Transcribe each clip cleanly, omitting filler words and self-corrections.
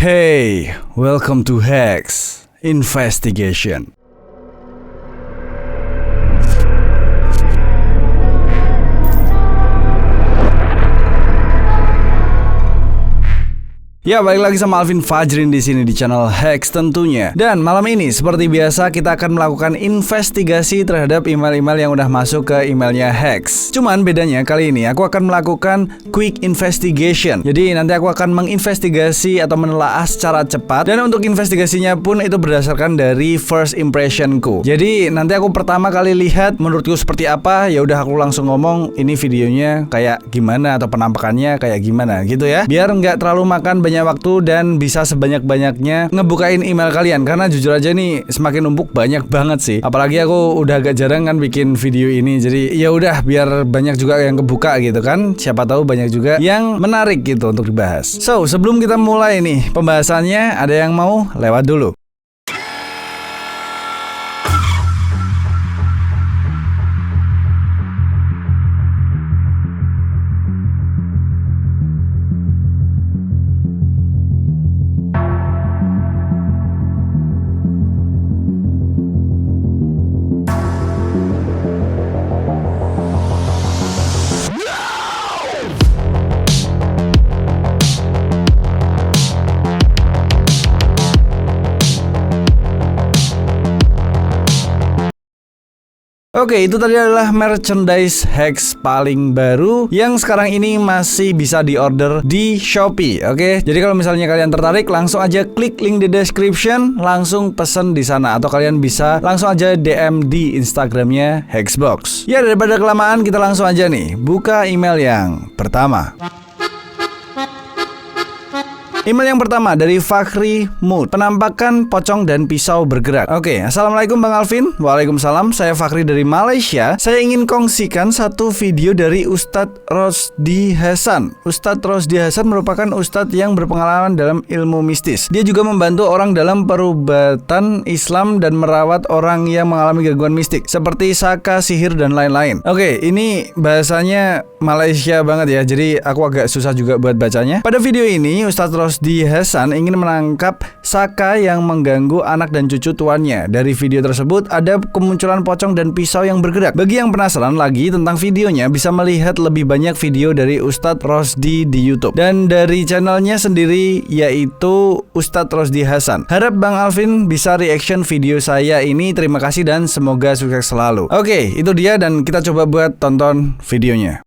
Hey, welcome to Hex Investigation. Ya, balik lagi sama Alvin Fajrin di sini di channel Hex tentunya. Dan malam ini seperti biasa kita akan melakukan investigasi terhadap email-email yang udah masuk ke emailnya Hex. Cuman bedanya kali ini aku akan melakukan quick investigation. Jadi nanti aku akan menginvestigasi atau menelaah secara cepat. Dan untuk investigasinya pun itu berdasarkan dari first impressionku. Jadi nanti aku pertama kali lihat menurutku seperti apa, ya udah aku langsung ngomong ini videonya kayak gimana atau penampakannya kayak gimana gitu ya. Biar nggak terlalu makan banyak waktu dan bisa sebanyak-banyaknya ngebukain email kalian. Karena jujur aja nih semakin numpuk banyak banget sih. Apalagi aku udah agak jarang kan bikin video ini. Jadi ya udah biar banyak juga yang kebuka gitu kan. Siapa tahu banyak juga yang menarik gitu untuk dibahas. So, sebelum kita mulai nih pembahasannya, ada yang mau lewat dulu? Oke, itu tadi adalah merchandise Hex paling baru yang sekarang ini masih bisa diorder di Shopee. Oke, jadi kalau misalnya kalian tertarik, langsung aja klik link di description, langsung pesen di sana. Atau kalian bisa langsung aja DM di Instagramnya Hexbox. Ya, daripada kelamaan, kita langsung aja nih buka email yang pertama. Email yang pertama dari Fakhri Mood. Penampakan pocong dan pisau bergerak. Oke, assalamualaikum Bang Alvin. Waalaikumsalam. Saya Fakhri dari Malaysia. Saya ingin kongsikan satu video dari Ustadz Rosdi Hasan. Ustadz Rosdi Hasan merupakan ustadz yang berpengalaman dalam ilmu mistis. Dia juga membantu orang dalam perubatan Islam dan merawat orang yang mengalami gangguan mistik seperti saka, sihir dan lain-lain. Oke, ini bahasanya Malaysia banget ya. Jadi aku agak susah juga buat bacanya. Pada video ini Ustadz Rosdi Hasan ingin menangkap saka yang mengganggu anak dan cucu tuannya. Dari video tersebut ada kemunculan pocong dan pisau yang bergerak. Bagi yang penasaran lagi tentang videonya, bisa melihat lebih banyak video dari Ustadz Rosdi di YouTube dan dari channelnya sendiri yaitu Ustadz Rosdi Hasan. Harap Bang Alvin bisa reaction video saya ini. Terima kasih dan semoga sukses selalu. Oke, itu dia dan kita coba buat tonton videonya.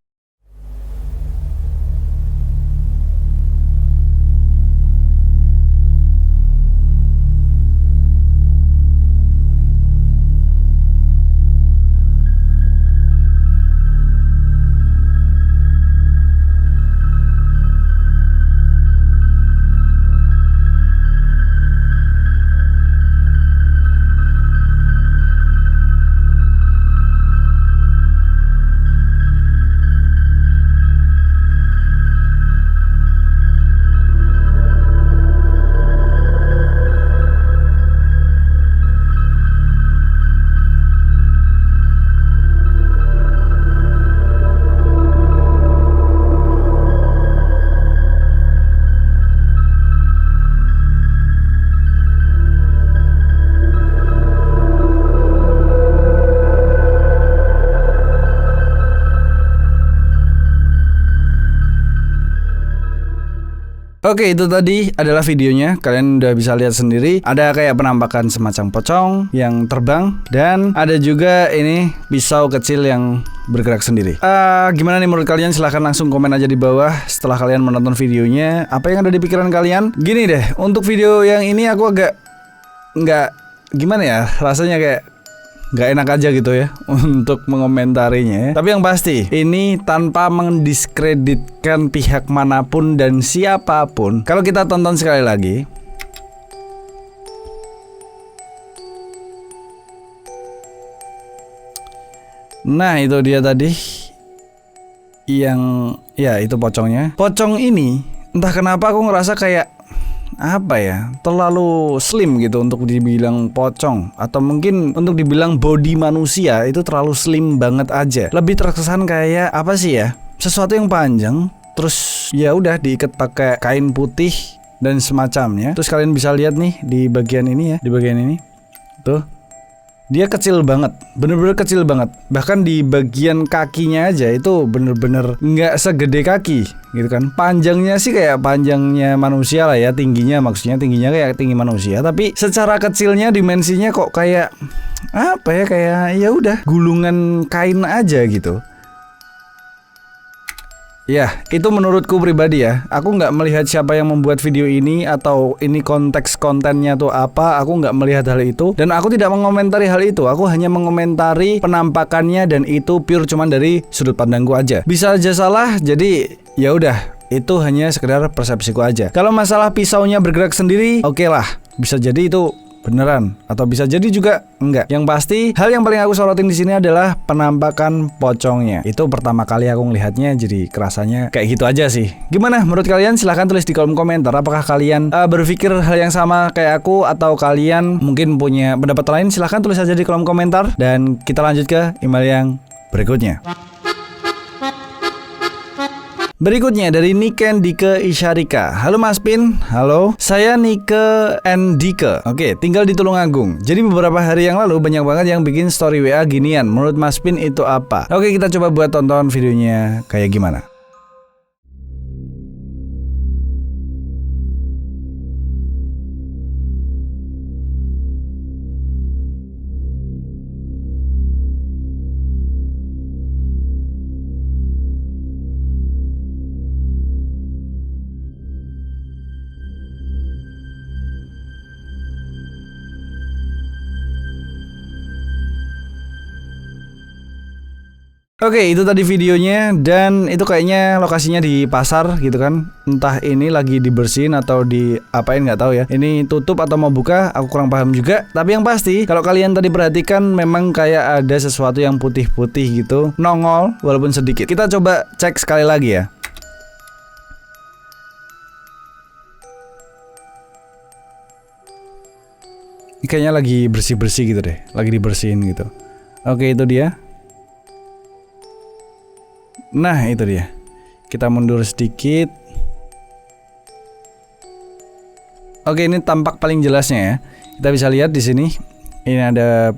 Oke, itu tadi adalah videonya. Kalian udah bisa lihat sendiri. Ada kayak penampakan semacam pocong yang terbang. Dan ada juga ini pisau kecil yang bergerak sendiri. Gimana nih menurut kalian? Silahkan langsung komen aja di bawah setelah kalian menonton videonya. Apa yang ada di pikiran kalian? Gini deh, untuk video yang ini aku agak nggak gimana ya, rasanya kayak nggak enak aja gitu ya untuk mengomentarinya ya. Tapi yang pasti ini tanpa mendiskreditkan pihak manapun dan siapapun. Kalau kita tonton sekali lagi. Nah, itu dia tadi yang ya itu pocongnya. Pocong ini entah kenapa aku ngerasa kayak apa ya, terlalu slim gitu untuk dibilang pocong, atau mungkin untuk dibilang body manusia itu terlalu slim banget aja. Lebih terkesan kayak apa sih ya, sesuatu yang panjang terus ya udah diikat pakai kain putih dan semacamnya. Terus kalian bisa lihat nih di bagian ini ya, di bagian ini. Tuh. Dia kecil banget, bener-bener kecil banget. Bahkan di bagian kakinya aja itu bener-bener nggak segede kaki gitu kan. Panjangnya sih kayak panjangnya manusia lah ya, tingginya maksudnya tingginya kayak tinggi manusia. Tapi secara kecilnya dimensinya kok kayak apa ya, kayak ya udah gulungan kain aja gitu. Ya, itu menurutku pribadi ya. Aku nggak melihat siapa yang membuat video ini atau ini konteks kontennya tuh apa. Aku nggak melihat hal itu dan aku tidak mengomentari hal itu. Aku hanya mengomentari penampakannya dan itu pure cuman dari sudut pandangku aja. Bisa aja salah, jadi ya udah. Itu hanya sekedar persepsiku aja. Kalau masalah pisaunya bergerak sendiri, oke lah. Bisa jadi itu beneran atau bisa jadi juga enggak. Yang pasti hal yang paling aku sorotin di sini adalah penampakan pocongnya. Itu pertama kali aku ngelihatnya, jadi kerasanya kayak gitu aja sih. Gimana menurut kalian? Silahkan tulis di kolom komentar. Apakah kalian berpikir hal yang sama kayak aku atau kalian mungkin punya pendapat lain? Silahkan tulis aja di kolom komentar dan kita lanjut ke email yang berikutnya. Berikutnya dari Niken Dike Isyarika. Halo Mas Pin. Halo, saya Nike and Dike. Oke, tinggal di Tulungagung. Jadi beberapa hari yang lalu banyak banget yang bikin story WA ginian. Menurut Mas Pin itu apa? Oke, kita coba buat tonton videonya kayak gimana. Oke, itu tadi videonya dan itu kayaknya lokasinya di pasar gitu kan. Entah ini lagi dibersihin atau diapain nggak tahu ya. Ini tutup atau mau buka, aku kurang paham juga. Tapi yang pasti kalau kalian tadi perhatikan memang kayak ada sesuatu yang putih-putih gitu nongol walaupun sedikit. Kita coba cek sekali lagi ya. Ini kayaknya lagi bersih-bersih gitu deh, lagi dibersihin gitu. Oke, itu dia. Nah, itu dia. Kita mundur sedikit. Oke, ini tampak paling jelasnya ya. Kita bisa lihat di sini. Ini ada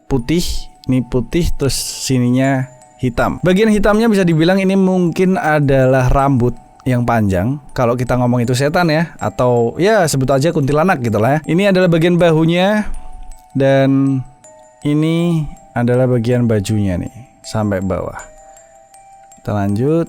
putih, ini putih terus sininya hitam. Bagian hitamnya bisa dibilang ini mungkin adalah rambut yang panjang. Kalau kita ngomong itu setan ya, atau ya sebut aja kuntilanak gitu lah ya. Ini adalah bagian bahunya dan ini adalah bagian bajunya nih sampai bawah. Kita lanjut.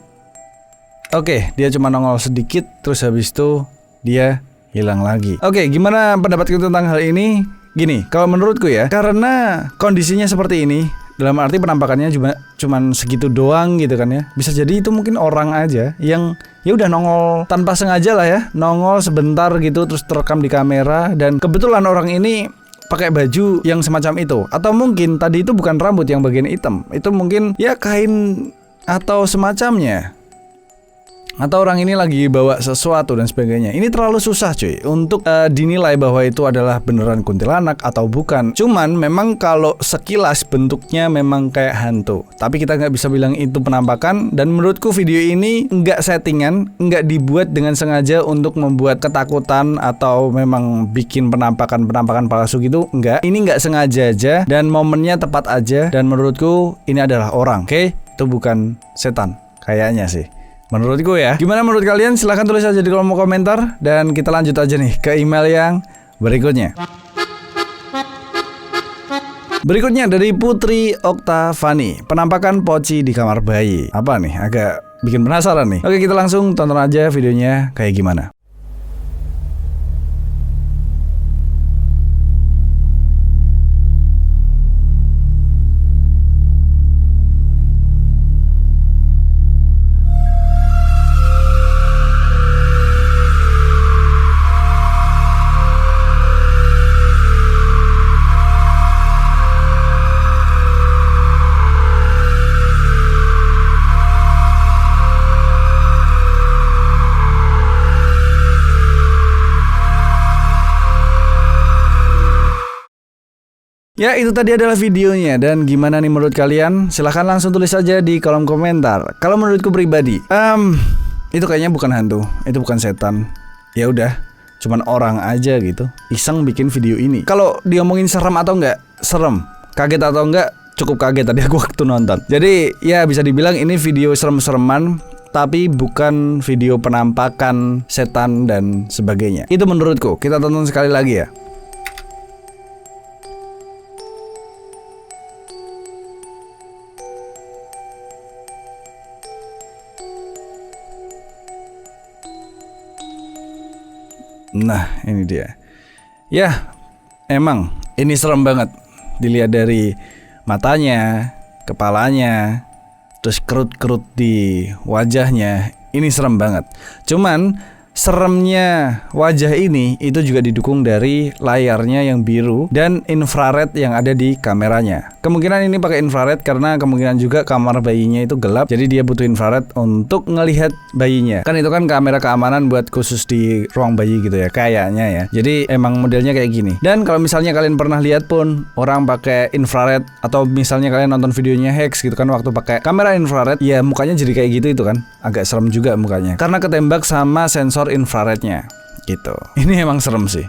Oke, dia cuma nongol sedikit terus habis itu dia hilang lagi. Oke, gimana pendapatku tentang hal ini? Gini, kalau menurutku ya, karena kondisinya seperti ini, dalam arti penampakannya cuman segitu doang gitu kan ya. Bisa jadi itu mungkin orang aja yang ya udah nongol tanpa sengaja lah ya, nongol sebentar gitu terus terekam di kamera dan kebetulan orang ini pakai baju yang semacam itu. Atau mungkin tadi itu bukan rambut yang bagian hitam, itu mungkin ya kain atau semacamnya. Atau orang ini lagi bawa sesuatu dan sebagainya. Ini terlalu susah cuy untuk dinilai bahwa itu adalah beneran kuntilanak atau bukan. Cuman memang kalau sekilas bentuknya memang kayak hantu. Tapi kita nggak bisa bilang itu penampakan. Dan menurutku video ini nggak settingan, nggak dibuat dengan sengaja untuk membuat ketakutan atau memang bikin penampakan palsu gitu. Nggak. Ini nggak sengaja aja dan momennya tepat aja. Dan menurutku ini adalah orang. Oke? Itu bukan setan kayaknya sih menurutku ya. Gimana menurut kalian? Silahkan tulis aja di kolom komentar dan kita lanjut aja nih ke email yang berikutnya. Berikutnya dari Putri Oktavani. Penampakan poci di kamar bayi. Apa nih? Agak bikin penasaran nih. Oke, kita langsung tonton aja videonya kayak gimana. Ya, itu tadi adalah videonya. Dan gimana nih menurut kalian? Silahkan langsung tulis aja di kolom komentar. Kalau menurutku pribadi, itu kayaknya bukan hantu, itu bukan setan. Ya udah, cuman orang aja gitu iseng bikin video ini. Kalau diomongin serem atau enggak, serem. Kaget atau enggak, cukup kaget tadi aku waktu nonton. Jadi ya bisa dibilang ini video serem-sereman, tapi bukan video penampakan setan dan sebagainya. Itu menurutku. Kita tonton sekali lagi ya. Nah, ini dia. Ya, emang ini serem banget. Dilihat dari matanya, kepalanya, terus kerut-kerut di wajahnya. Ini serem banget. Cuman seremnya wajah ini itu juga didukung dari layarnya yang biru dan infrared yang ada di kameranya. Kemungkinan ini pakai infrared karena kemungkinan juga kamar bayinya itu gelap, jadi dia butuh infrared untuk ngelihat bayinya. Kan itu kan kamera keamanan buat khusus di ruang bayi gitu ya, kayaknya ya. Jadi emang modelnya kayak gini. Dan kalau misalnya kalian pernah lihat pun orang pakai infrared, atau misalnya kalian nonton videonya Hex gitu kan waktu pakai kamera infrared, ya mukanya jadi kayak gitu itu kan. Agak serem juga mukanya karena ketembak sama sensor infrarednya gitu. Ini emang serem sih.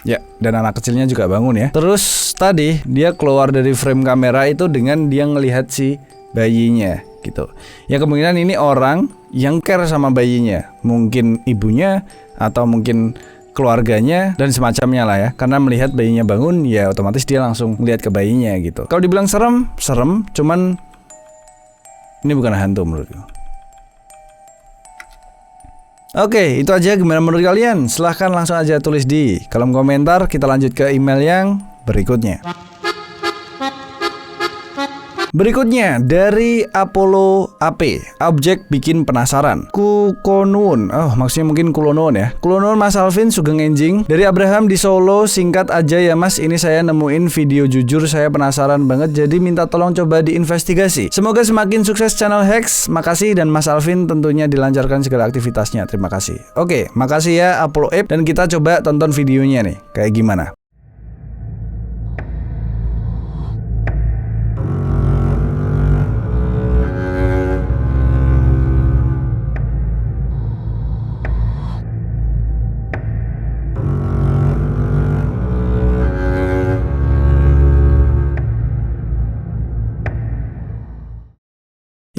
Ya, dan anak kecilnya juga bangun ya. Terus tadi dia keluar dari frame kamera itu dengan dia ngelihat si bayinya gitu. Ya kemungkinan ini orang yang care sama bayinya. Mungkin ibunya atau mungkin keluarganya dan semacamnya lah ya. Karena melihat bayinya bangun, ya otomatis dia langsung lihat ke bayinya gitu. Kalau dibilang serem, serem, cuman ini bukan hantu menurutku. Oke, itu aja. Gimana menurut kalian? Silahkan langsung aja tulis di kolom komentar. Kita lanjut ke email yang berikutnya. Berikutnya dari Apollo AP, objek bikin penasaran. Kukonuun, maksudnya mungkin Kulonuun ya. Kulonuun Mas Alvin Sugeng Enjing. Dari Abraham di Solo, singkat aja ya Mas. Ini saya nemuin video jujur, saya penasaran banget. Jadi minta tolong coba diinvestigasi. Semoga semakin sukses channel Hex. Makasih, dan Mas Alvin tentunya dilancarkan segala aktivitasnya. Terima kasih. Oke, makasih ya Apollo AP. Dan kita coba tonton videonya nih, kayak gimana.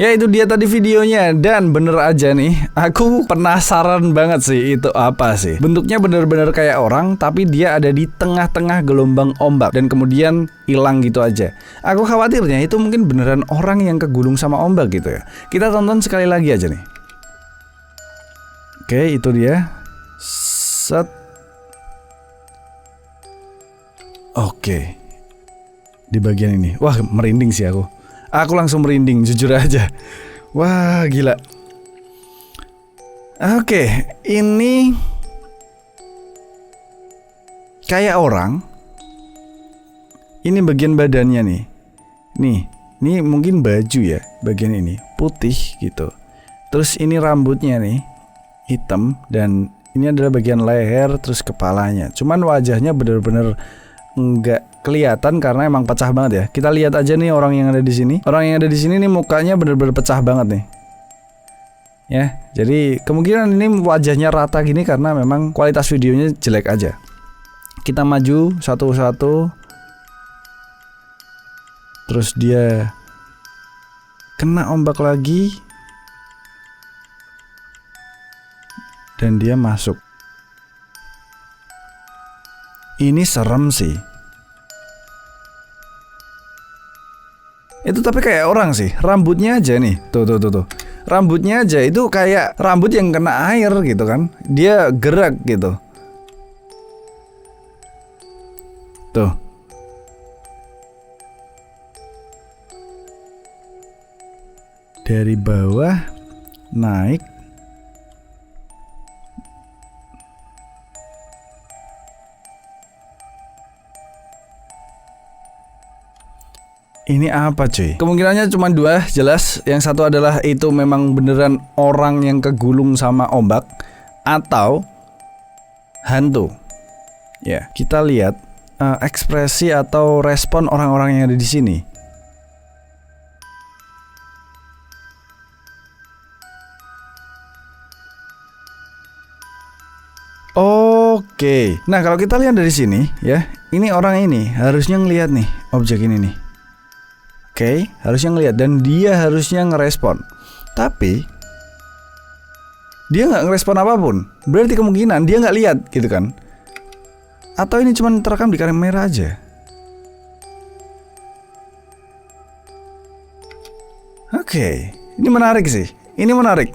Ya itu dia tadi videonya, dan bener aja nih, aku penasaran banget sih itu apa sih. Bentuknya bener-bener kayak orang, tapi dia ada di tengah-tengah gelombang ombak dan kemudian hilang gitu aja. Aku khawatirnya itu mungkin beneran orang yang kegulung sama ombak gitu ya. Kita tonton sekali lagi aja nih. Oke, itu dia. Set. Oke. Di bagian ini, wah merinding sih aku. Aku langsung merinding, jujur aja. Wah, gila. Oke, ini kayak orang. Ini bagian badannya nih. Ini mungkin baju ya, bagian ini putih gitu. Terus ini rambutnya nih hitam, dan ini adalah bagian leher terus kepalanya. Cuman wajahnya bener-bener nggak kelihatan karena emang pecah banget ya. Kita lihat aja nih orang yang ada di sini. Orang yang ada di sini nih mukanya bener-bener pecah banget nih. Ya, jadi kemungkinan ini wajahnya rata gini karena memang kualitas videonya jelek aja. Kita maju satu-satu. Terus dia kena ombak lagi. Dan dia masuk. Ini serem sih. Itu tapi kayak orang sih. Rambutnya aja nih. Tuh. Rambutnya aja itu kayak rambut yang kena air gitu kan. Dia gerak gitu. Tuh. Dari bawah naik. Ini apa cuy? Kemungkinannya cuma dua, jelas. Yang satu adalah itu memang beneran orang yang kegulung sama ombak, atau hantu. Ya, kita lihat ekspresi atau respon orang-orang yang ada di sini. Oke. Nah, kalau kita lihat dari sini ya, ini orang ini harusnya ngelihat nih objek ini nih. Oke, harusnya ngelihat dan dia harusnya ngerespon. Tapi dia nggak ngerespon apapun. Berarti kemungkinan dia nggak lihat gitu kan? Atau ini cuma terekam di kamera aja? Oke, ini menarik sih. Ini menarik.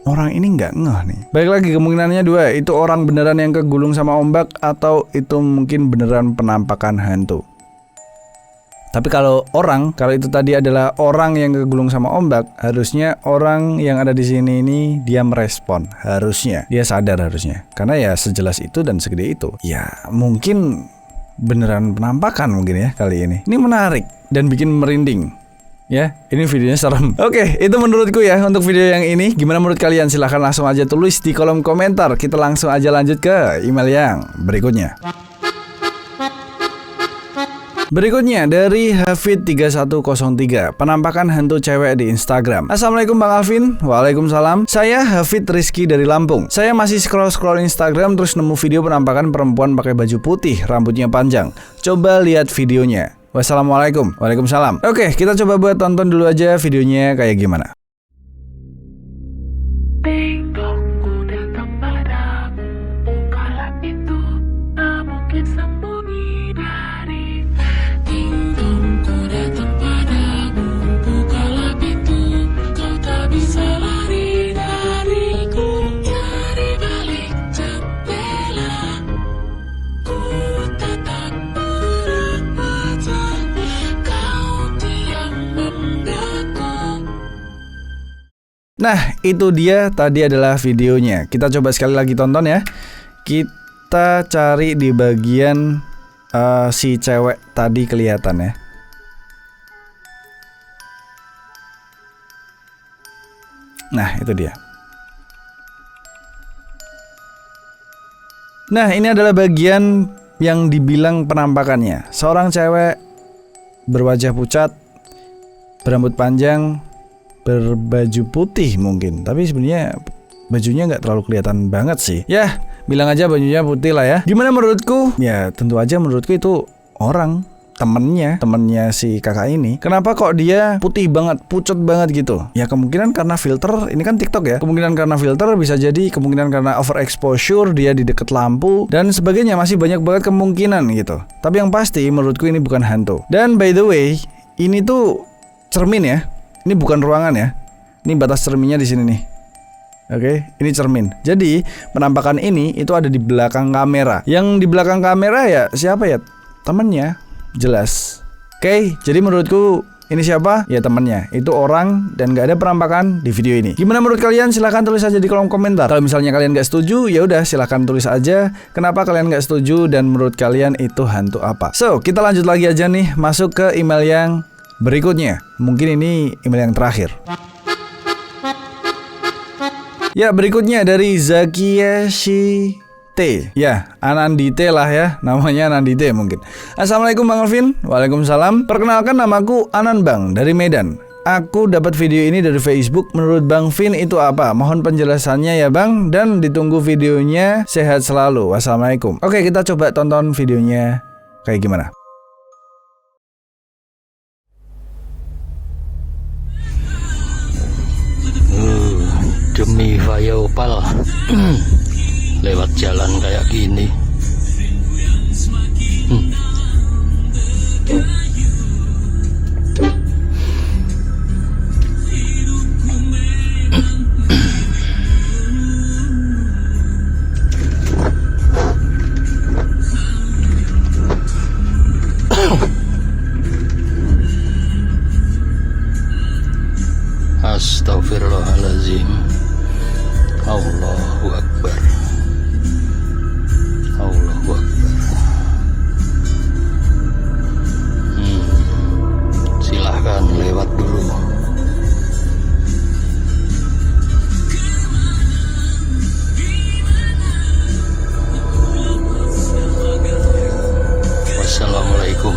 Orang ini nggak ngeh nih. Baik lagi, kemungkinannya dua. Itu orang beneran yang kegulung sama ombak, atau itu mungkin beneran penampakan hantu. Tapi kalau itu tadi adalah orang yang kegulung sama ombak, harusnya orang yang ada di sini ini dia merespon. Harusnya dia sadar harusnya. Karena ya sejelas itu dan segede itu. Ya mungkin beneran penampakan mungkin ya kali ini. Ini menarik dan bikin merinding. Ya, ini videonya serem. Oke, itu menurutku ya untuk video yang ini. Gimana menurut kalian? Silahkan langsung aja tulis di kolom komentar. Kita langsung aja lanjut ke email yang berikutnya. Berikutnya dari Hafid3103, penampakan hantu cewek di Instagram. Assalamualaikum Bang Alvin. Waalaikumsalam. Saya Hafid Rizky dari Lampung. Saya masih scroll Instagram terus nemu video penampakan perempuan pakai baju putih, rambutnya panjang. Coba lihat videonya. Wassalamualaikum. Waalaikumsalam. Oke, kita coba buat tonton dulu aja videonya kayak gimana. Nah, itu dia tadi adalah videonya. Kita coba sekali lagi tonton ya. Kita cari di bagian si cewek tadi kelihatan ya. Nah, itu dia. Nah, ini adalah bagian yang dibilang penampakannya. Seorang cewek berwajah pucat, berambut panjang, berbaju putih mungkin, tapi sebenarnya bajunya nggak terlalu kelihatan banget sih. Ya, bilang aja bajunya putih lah ya. Gimana menurutku? Ya, tentu aja menurutku itu orang temennya si kakak ini. Kenapa kok dia putih banget, pucat banget gitu? Ya kemungkinan karena filter. Ini kan TikTok ya. Kemungkinan karena filter, bisa jadi kemungkinan karena overexposure, dia di dekat lampu dan sebagainya. Masih banyak banget kemungkinan gitu. Tapi yang pasti menurutku ini bukan hantu. Dan by the way, ini tuh cermin ya. Ini bukan ruangan ya. Ini batas cerminnya di sini nih. Oke, ini cermin. Jadi penampakan ini itu ada di belakang kamera. Yang di belakang kamera ya siapa ya? Temennya, jelas. Oke, jadi menurutku ini siapa? Ya temennya. Itu orang dan gak ada penampakan di video ini. Gimana menurut kalian? Silahkan tulis aja di kolom komentar. Kalau misalnya kalian gak setuju, ya udah silahkan tulis aja. Kenapa kalian gak setuju dan menurut kalian itu hantu apa? So, kita lanjut lagi aja nih, masuk ke email yang berikutnya. Mungkin ini email yang terakhir. Ya, berikutnya dari Zakiyashi T. Ya, Anandite lah ya. Namanya Anandite mungkin. Assalamualaikum Bang Alvin. Waalaikumsalam. Perkenalkan, namaku Anan Bang dari Medan. Aku dapat video ini dari Facebook. Menurut Bang Vin itu apa? Mohon penjelasannya ya Bang. Dan ditunggu videonya. Sehat selalu. Wassalamualaikum. Oke, kita coba tonton videonya kayak gimana. Demi Vayopal lewat jalan kayak gini. Astagfirullahaladzim. Allahu Akbar. Allahu Akbar. Silahkan lewat dulu. Wassalamualaikum.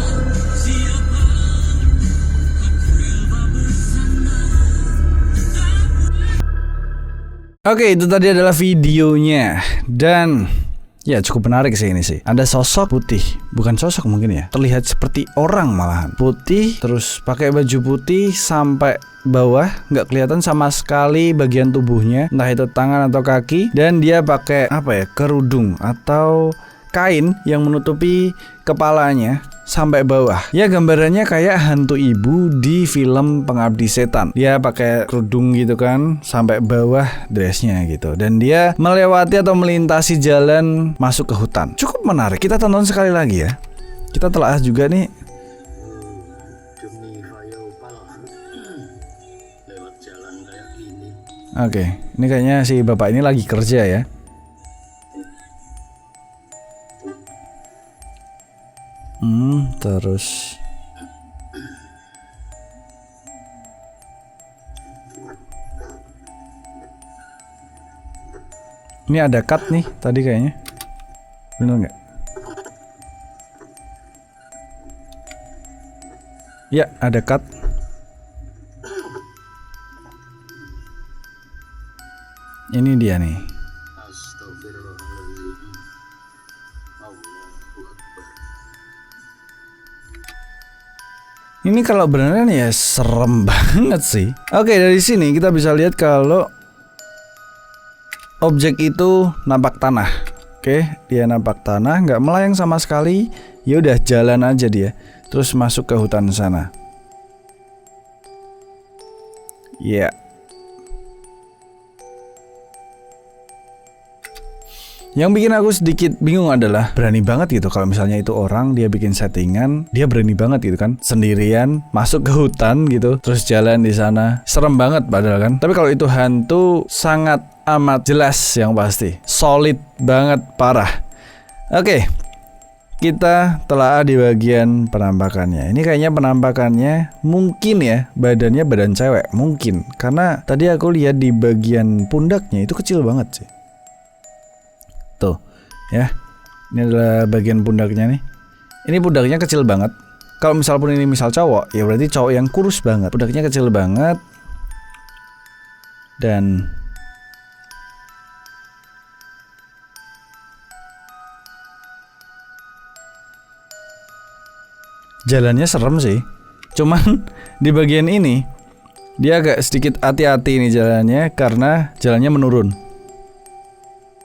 Oke, itu tadi adalah videonya. Dan ya cukup menarik sih ini sih. Ada sosok putih, bukan sosok mungkin ya, terlihat seperti orang malahan. Putih, terus pakai baju putih sampai bawah, nggak kelihatan sama sekali bagian tubuhnya, entah itu tangan atau kaki. Dan dia pakai apa ya, kerudung atau kain yang menutupi kepalanya sampai bawah. Ya gambarannya kayak hantu ibu di film Pengabdi Setan. Dia pakai kerudung gitu kan sampai bawah dressnya gitu. Dan dia melewati atau melintasi jalan masuk ke hutan. Cukup menarik. Kita tonton sekali lagi ya. Kita telah juga nih. Demi Hayopal lewat jalan kayak gini. Oke, ini kayaknya si bapak ini lagi kerja ya. Terus ini ada cut nih tadi kayaknya. Bener nggak? Ya, ada cut. Ini dia nih. Astagfirullahaladzim. Allahu Akbar. Ini kalau beneran ya serem banget sih. Oke, dari sini kita bisa lihat kalau objek itu nampak tanah. Oke, dia nampak tanah, nggak melayang sama sekali. Ya udah jalan aja dia, terus masuk ke hutan sana. Ya. Yang bikin aku sedikit bingung adalah berani banget gitu kalau misalnya itu orang, dia bikin settingan, dia berani banget gitu kan, sendirian masuk ke hutan gitu, terus jalan di sana. Serem banget padahal kan. Tapi kalau itu hantu sangat amat jelas yang pasti. Solid banget, parah. Oke. Kita telah di bagian penampakannya. Ini kayaknya penampakannya mungkin ya badannya badan cewek, mungkin. Karena tadi aku lihat di bagian pundaknya itu kecil banget sih. Tuh, ya. Ini adalah bagian pundaknya nih. Ini pundaknya kecil banget. Kalau misal pun ini misal cowok, ya berarti cowok yang kurus banget. Pundaknya kecil banget. Dan jalannya serem sih. Cuman di bagian ini dia agak sedikit hati-hati nih jalannya karena jalannya menurun.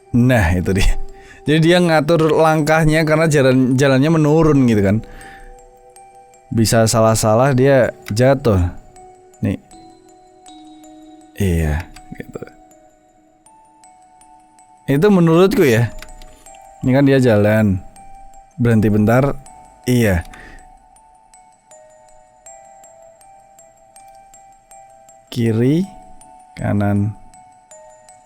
Nah itu dia. Jadi dia ngatur langkahnya karena jalannya menurun gitu kan. Bisa salah-salah dia jatuh. Nih. Iya gitu. Itu menurutku ya. Ini kan dia jalan, berhenti bentar. Iya. Kiri, kanan,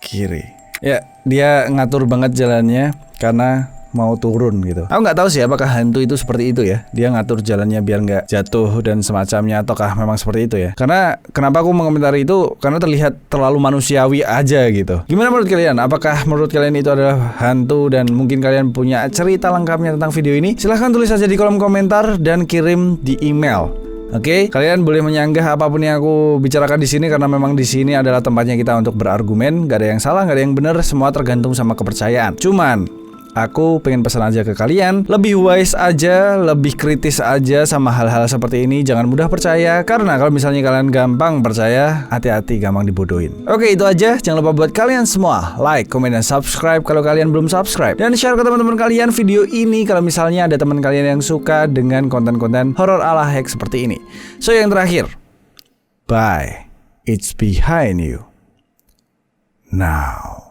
kiri. Ya, dia ngatur banget jalannya karena mau turun gitu. Aku nggak tahu sih apakah hantu itu seperti itu ya. Dia ngatur jalannya biar nggak jatuh dan semacamnya, ataukah memang seperti itu ya. Karena kenapa aku mengomentari itu? Karena terlihat terlalu manusiawi aja gitu. Gimana menurut kalian? Apakah menurut kalian itu adalah hantu dan mungkin kalian punya cerita lengkapnya tentang video ini? Silahkan tulis saja di kolom komentar dan kirim di email. Oke, kalian boleh menyanggah apapun yang aku bicarakan di sini karena memang di sini adalah tempatnya kita untuk berargumen. Gak ada yang salah, gak ada yang benar, semua tergantung sama kepercayaan. Cuman aku pengen pesan aja ke kalian, lebih wise aja, lebih kritis aja sama hal-hal seperti ini. Jangan mudah percaya, karena kalau misalnya kalian gampang percaya, hati-hati gampang dibodohin. Oke, itu aja. Jangan lupa buat kalian semua like, komen, dan subscribe kalau kalian belum subscribe. Dan share ke teman-teman kalian video ini kalau misalnya ada teman kalian yang suka dengan konten-konten horor ala hack seperti ini. So, yang terakhir, bye. It's behind you now.